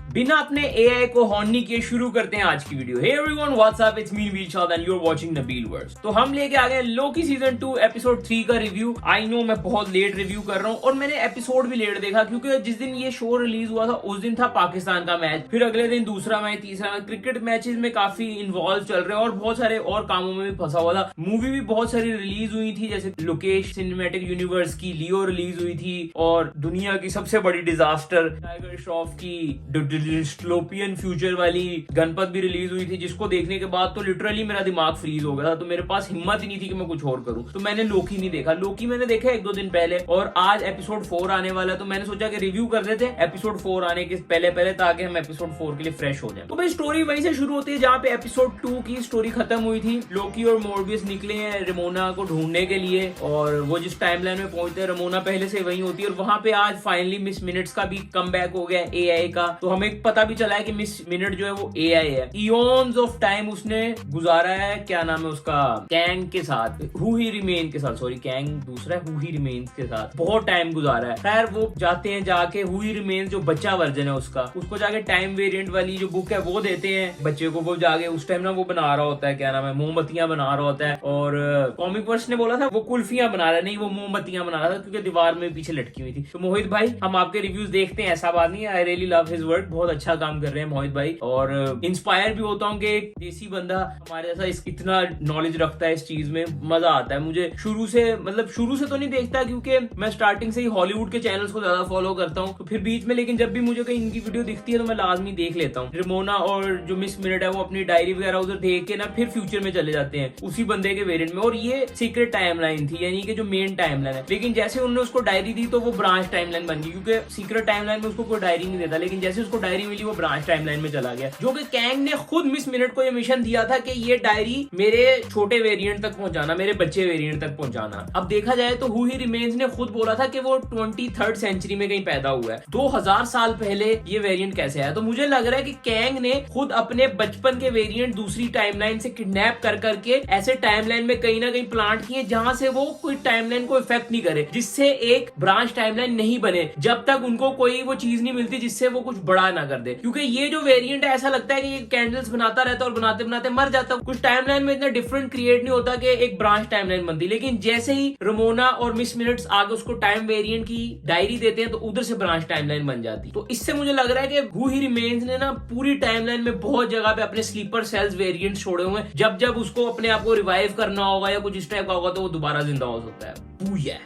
बिना अपने एआई को हॉर्न नहीं किए शुरू करते हैं आज की video. Hey everyone, what's up, it's me Nabeel Shad and you are watching Nabeel verse. तो हम लेके आ गए लोकी सीजन 2 एपिसोड 3 का रिव्यू। आई नो मैं बहुत लेट रिव्यू कर रहा हूँ और मैंने एपिसोड भी लेट देखा क्योंकि जिस दिन ये शो रिलीज हुआ था उस दिन था पाकिस्तान का मैच, फिर अगले दिन दूसरा मैच, तीसरा मैच। क्रिकेट मैचेस में काफी इन्वॉल्व चल रहे हैं और बहुत सारे और कामों में भी फंसा हुआ था। मूवी भी बहुत सारी रिलीज हुई थी, जैसे लोकेश सिनेमैटिक यूनिवर्स की लियो रिलीज हुई थी और दुनिया की सबसे बड़ी डिजास्टर टाइगर श्रॉफ की डिस्टोपियन फ्यूचर वाली गणपत भी रिलीज हुई थी, जिसको देखने के बाद तो लिटरली मेरा दिमाग फ्रीज हो गया था। तो मेरे पास हिम्मत ही नहीं थी कि मैं कुछ और करूं, तो मैंने लोकी नहीं देखा। लोकी मैंने देखा 1-2 दिन पहले और आज एपिसोड 4 आने वाला है, तो मैंने सोचा कि रिव्यू कर देते हैं एपिसोड 4 आने के पहले ताकि हम एपिसोड 4 के लिए फ्रेश हो जाए। तो भाई स्टोरी वहीं से शुरू होती है जहां पे एपिसोड 2 की स्टोरी खत्म हुई थी। लोकी और मोर्बियस निकले हैं रेमोना को ढूंढने के लिए और वो जिस टाइमलाइन में पहुंचते हैं रेमोना पहले से वहीं होती है और वहां पे आज फाइनली मिस मिनट्स का भी कमबैक हो गया एआई का। तो हमें पता भी चला है कि मिस मिनट जो है वो एआई है। इयॉन्स ऑफ टाइम उसने गुजारा है, क्या नाम है उसका, कैंग के साथ, हु ही रिमेन के साथ, सॉरी कैंग दूसरा है, हु ही रिमेन्स के साथ बहुत टाइम गुजारा है। खैर वो जाते हैं, जाके हु ही रिमेन्स जो बच्चा वर्जन है उसको जाके टाइम वेरिएंट वाली जो बुक है वो देते हैं बच्चे को। वो जाके उस टाइम ना वो बना रहा होता है, क्या नाम है, मोमबत्तियां बना रहा होता है और कॉमिक वर्स ने बोला था वो कुल्फियां बना रहा है, नहीं वो मोमबत्तियां बना रहा था क्योंकि दीवार में पीछे लटकी हुई थी। तो मोहित भाई हम आपके रिव्यूज देखते हैं, ऐसा बात नहीं है, I really love his work, बहुत अच्छा काम कर रहे हैं मोहित भाई। और इंस्पायर भी होता हूँ कि एक देसी बंदा हमारे जैसा इतना नॉलेज रखता है इस चीज में, मजा आता है मुझे। शुरू से तो नहीं देखता क्योंकि मैं स्टार्टिंग से ही हॉलीवुड के चैनल्स को ज्यादा फॉलो करता हूँ, तो फिर बीच में लेकिन जब भी मुझे कहीं इनकी वीडियो दिखती है तो मैं लाजमी देख लेता हूँ। रेमोना और जो मिस मिनट है वो अपनी डायरी वगैरह उधर देख के ना फिर फ्यूचर में चले जाते हैं उसी बंदे के वेरिएंट में। और ये सीक्रेट टाइमलाइन थी, यानी कि जो मेन टाइमलाइन है, लेकिन जैसे उन्होंने उसको डायरी दी तो वो ब्रांच टाइमलाइन बन गई क्योंकि सीक्रेट टाइमलाइन में उसको कोई डायरी नहीं देता, लेकिन जैसे उसको डायरी मिली वो ब्रांच टाइमलाइन में चला गया। जो कि कैंग ने खुद मिस मिनट को ये मिशन दिया था कि ये डायरी मेरे छोटे वेरिएंट तक पहुंचाना, मेरे बच्चे वेरिएंट तक पहुंचाना। अब देखा जाए तो हु ही रिमेन्स ने खुद बोला था कि वो 23rd सेंचुरी में कहीं पैदा हुआ है, 2000 साल पहले ये वेरिएंट कैसे आया। तो मुझे लग रहा है कि कैंग ने खुद अपने बचपन के वेरिएंट दूसरी टाइमलाइन से किडनैप कर करके ऐसे टाइमलाइन में कहीं ना कहीं प्लांट किए जहां से वो कोई टाइमलाइन को इफेक्ट नहीं करे, जिससे एक ब्रांच टाइमलाइन नहीं बने जब तक उनको कोई वो चीज नहीं मिलती जिससे वो कुछ बड़ा ना कर दे। क्योंकि ये जो वेरिएंट है ऐसा लगता है कि ये कैंडल्स बनाता रहता है और बनाते बनाते मर जाता है। कुछ टाइमलाइन में इतना डिफरेंट क्रिएट नहीं होता कि एक ब्रांच टाइमलाइन बनती, लेकिन जैसे ही रेमोना और मिस मिनट्स आगे उसको टाइम वेरिएंट की डायरी देते हैं तो उधर से ब्रांच टाइमलाइन बन जाती। तो इससे मुझे लग रहा है कि हु ही रिमेन्स ने ना पूरी टाइमलाइन में बहुत जगह पे अपने स्लीपर सेल्स वेरिएंट छोड़े हुए हैं। जब उसको अपने आप को रिवाइव करना होगा या कुछ इस टाइप का होगा तो वो दोबारा जिंदा हो सकता है।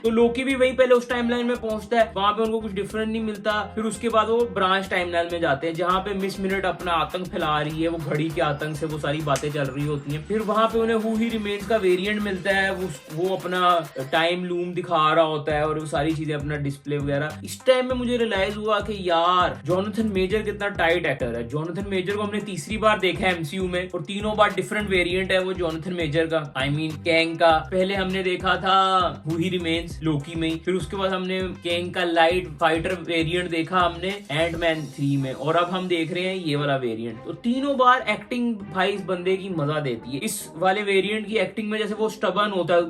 तो लोकी भी वहीं पहले उस टाइमलाइन में पहुंचता है, वहां पे उनको कुछ डिफरेंट नहीं मिलता। फिर उसके बाद वो ब्रांच टाइमलाइन में जाते हैं जहां पे मिस मिनट अपना आतंक फैला रही है, वो घड़ी के आतंक से वो सारी बातें चल रही होती हैं। फिर वहां पे उन्हें हु ही रिमेन्स का वेरिएंट मिलता है, वो अपना टाइम लूम दिखा रहा होता है और वो सारी चीजें अपना डिस्प्ले वगैरह। इस टाइम में मुझे रियलाइज हुआ कि यार जोनाथन मेजर कितना टाइट एक्टर है। जोनाथन मेजर को हमने तीसरी बार देखा है एमसीयू में और तीनों बार डिफरेंट वेरिएंट है वो जोनाथन मेजर का, आई मीन कैंग का। पहले हमने देखा था हु ही रिमेन्स लोकी में, फिर उसके बाद हमने कैंग का लाइट फाइटर वेरिएंट देखा हमने एंटमैन 3 में, और अब हम देख रहे हैं ये वाला वेरिएंट। तो तीनों बार एक्टिंग भाई इस बंदे की मजा देती है। इस वाले वेरिएंट की एक्टिंग में जैसे वो स्टबर्न होता है,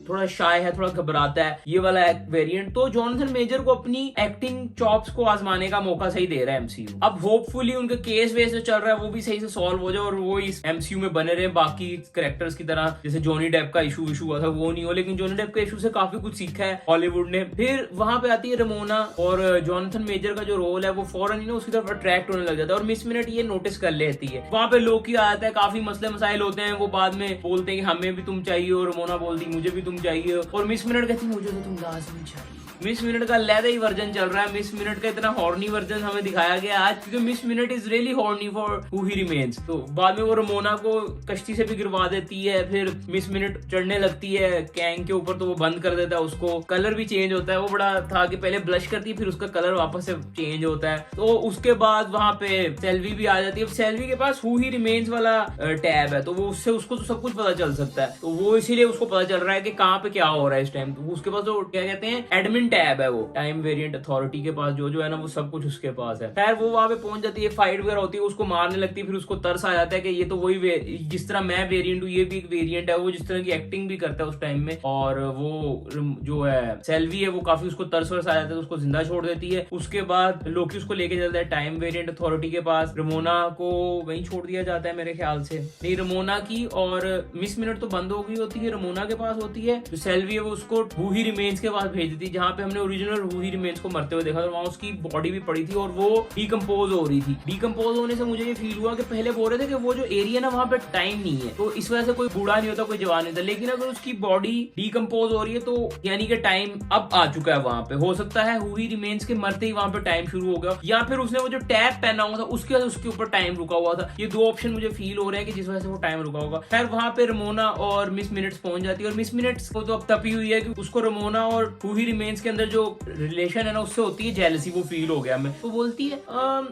थोड़ा शाय है, थोड़ा घबराता है, ये वाला वेरिएंट। तो जोनाथन मेजर को अपनी एक्टिंग चॉप्स को आजमाने का मौका सही दे रहा है एमसीयू। अब होपफुली उनके केस वेस जो चल रहा है वो भी सही से सॉल्व हो जाए और वो इस एमसीयू में बने रहे बाकी कैरेक्टर्स की तरह। जैसे जॉनी डेप का इशू हुआ था वो नहीं हो, लेकिन जॉनी डेप के इशू से काफी कुछ सीखा है हॉलीवुड ने। फिर वहां पे आती है रेमोना और जोनाथन मेजर का जो रोल है वो फौरन ही ना उसकी तरफ अट्रैक्ट होने लग जाता है और मिस मिनट ये नोटिस कर लेती है। वहां पे लोकी आ जाता है, काफी मसले मसाइल होते हैं, वो बाद में बोलते हैं कि हमें भी तुम चाहिए और रेमोना बोलती मुझे भी तुम चाहिए और मिस मिनट कहती मुझे तो तुम लाजमी चाहिए। मिस मिनट का लैदा ही वर्जन चल रहा है, मिस मिनट का इतना हॉर्नी वर्जन हमें दिखाया गया आज क्योंकि miss minute is really horny for who he remains. तो बाद में वो रेमोना को कश्ती से भी गिरवा देती है, फिर मिस मिनट चढ़ने लगती है कैंग के ऊपर तो वो बंद कर देता है उसको। कलर भी चेंज होता है, वो बड़ा था कि पहले ब्लश करती है फिर उसका कलर वापस से चेंज होता है। तो उसके बाद वहां पे सेल्वी भी आ जाती है। सेल्वी के पास हु ही रिमेन्स वाला टैब है तो वो उससे उसको तो सब कुछ पता चल सकता है, तो वो इसीलिए उसको पता चल रहा है कि कहाँ पे क्या हो रहा है इस टाइम। तो उसके पास जो क्या कहते हैं एडमिन मेन टैब है वो टाइम वेरिएंट अथॉरिटी के पास, जो है ना वो सब कुछ उसके पास है। खैर वो वहां पे पहुंच जाती है, फाइट वगैरह होती है, उसको मारने लगती है, फिर उसको तरस आ जाता है कि ये तो वही जिस तरह मैं वेरिएंट हूँ ये भी एक वेरिएंट है। वो जिस तरह की एक्टिंग भी करता है उस टाइम में, और वो जो है सेल्वी है वो काफी उसको तरस वर्स आ जाता है, उसको जिंदा छोड़ देती है। उसके बाद लोकी उसको लेके चलता है टाइम वेरिएंट अथॉरिटी के पास। रमोना को वहीं छोड़ दिया जाता है मेरे ख्याल से, नहीं रमोना की और मिस मिनट तो बंद हो गई होती है, रमोना के पास होती है। जो सेल्वी है वो उसको हू ही रिमेन्स के पास भेज देती है, जहाँ पे हमने ओरिजिनल हू ही रिमेन्स को मरते हुए देखा था। वहां उसकी बॉडी भी पड़ी थी और वो डिकम्पोज हो रही थी। डिकम्पोज होने से मुझे ये फील हुआ कि पहले बोल रहे थे कि वो जो एरिया ना वहां पे टाइम नहीं है, तो इस वजह से कोई बूढ़ा नहीं होता, कोई जवान नहीं होता। लेकिन अगर उसकी बॉडी डिकम्पोज हो रही है तो यानी कि टाइम अब आ चुका है वहां पे। हो सकता है हू ही रिमेन्स के मरते ही वहां पे टाइम शुरू हो गया, या फिर उसने वो जो टैब पहना हुआ था उसके वजह से उसके ऊपर टाइम रुका हुआ था। ये दो ऑप्शन मुझे फील हो रहे हैं कि जिस वजह से वो टाइम रुका होगा। खैर वहां पे रमोना और मिस मिनट्स पहुंच जाती है, और मिस मिनट्स को तो अब तपी हुई है कि उसको रमोना और हू ही रिमेन्स के अंदर जो रिलेशन है ना उससे होती है जेलसी, वो फील हो गया हमें। तो बोलती है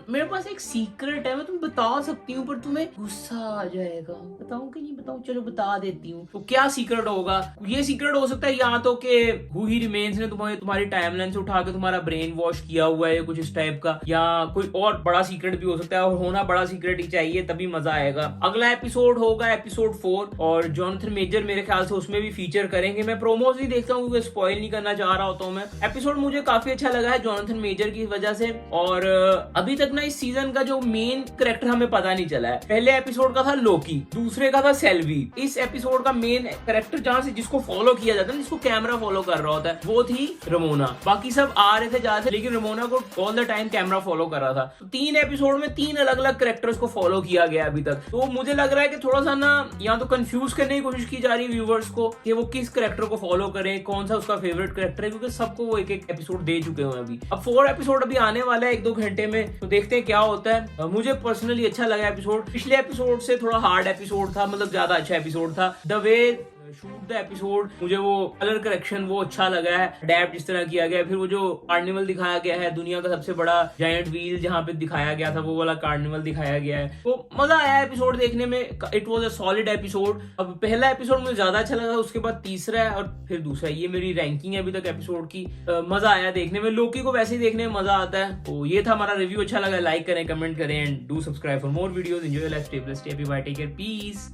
मेरे पास एक सीक्रेट है, मैं तुम्हें बता सकती हूँ पर तुम्हें गुस्सा आ जाएगा, बताऊं कि नहीं बताऊं, चलो बता देती हूँ। तो क्या सीक्रेट होगा? ये सीक्रेट हो सकता है या तो कि हू ही रिमेन्स ने तुम्हारी टाइमलाइन से उठा के तुम्हारा ब्रेन वॉश किया हुआ है कुछ इस टाइप का, या कोई और बड़ा सीक्रेट भी हो सकता है, और होना बड़ा सीक्रेट ही चाहिए तभी मजा आएगा। अगला एपिसोड होगा एपिसोड 4 और जॉनथन मेजर मेरे ख्याल से उसमें भी फीचर करेंगे। मैं प्रोमोज नहीं देखता हूँ क्योंकि स्पॉइल नहीं करना चाह रहा होता हूँ मैं। एपिसोड मुझे काफी अच्छा लगा है जॉनथन मेजर की वजह से, और अभी तक ना इस सीजन का जो मेन कैरेक्टर हमें पता नहीं चला है। पहले एपिसोड का था लोकी, दूसरे का था सेल्वी। इस एपिसोड का मेन कैरेक्टर जहां से जिसको फॉलो किया जाता है, जिसको कैमरा फॉलो कर रहा होता है, वो थी रमोना। बाकी सब आ रहे थे जा रहे थे, लेकिन रमोना को all the time camera follow कर रहा था। तो 3 एपिसोड में 3 अलग अलग कैरेक्टर्स को फॉलो किया गया अभी तक। तो मुझे लग रहा है कि थोड़ा सा ना या तो कंफ्यूज करने की कोशिश की जा रही है व्यूवर्स को कि वो किस कैरेक्टर को फॉलो करें, कौन सा उसका फेवरेट कैरेक्टर है, क्योंकि सबको वो एक एक एपिसोड दे चुके हैं अभी। अब 4 एपिसोड अभी आने वाला है 1-2 घंटे में, तो देखते हैं क्या होता है। मुझे पर्सनली अच्छा लगा एपिसोड। पिछले एपिसोड से थोड़ा हार्ड एपिसोड था, मतलब ज्यादा अच्छा एपिसोड था। The way shoot the episode, मुझे वो कलर करेक्शन वो अच्छा लगा है, अडैप्ट जिस तरह किया गया है। फिर वो जो कार्निवल दिखाया गया है, दुनिया का सबसे बड़ा जायंट व्हील जहां पे दिखाया गया था, वो वाला कार्निवल दिखाया गया है। तो मजा आया एपिसोड देखने में। It was a solid episode. अब पहला एपिसोड मुझे ज्यादा अच्छा लगा, उसके बाद तीसरा है और फिर दूसरा। ये मेरी रैंकिंग है अभी तक एपिसोड की। मजा आया देखने में। लोकी को वैसे ही देखने में मजा आता है। तो ये था हमारा रिव्यू। अच्छा लगा लाइक करें, कमेंट करें and do subscribe for more videos. Enjoy your life, stay blessed, happy bye, take care, piece.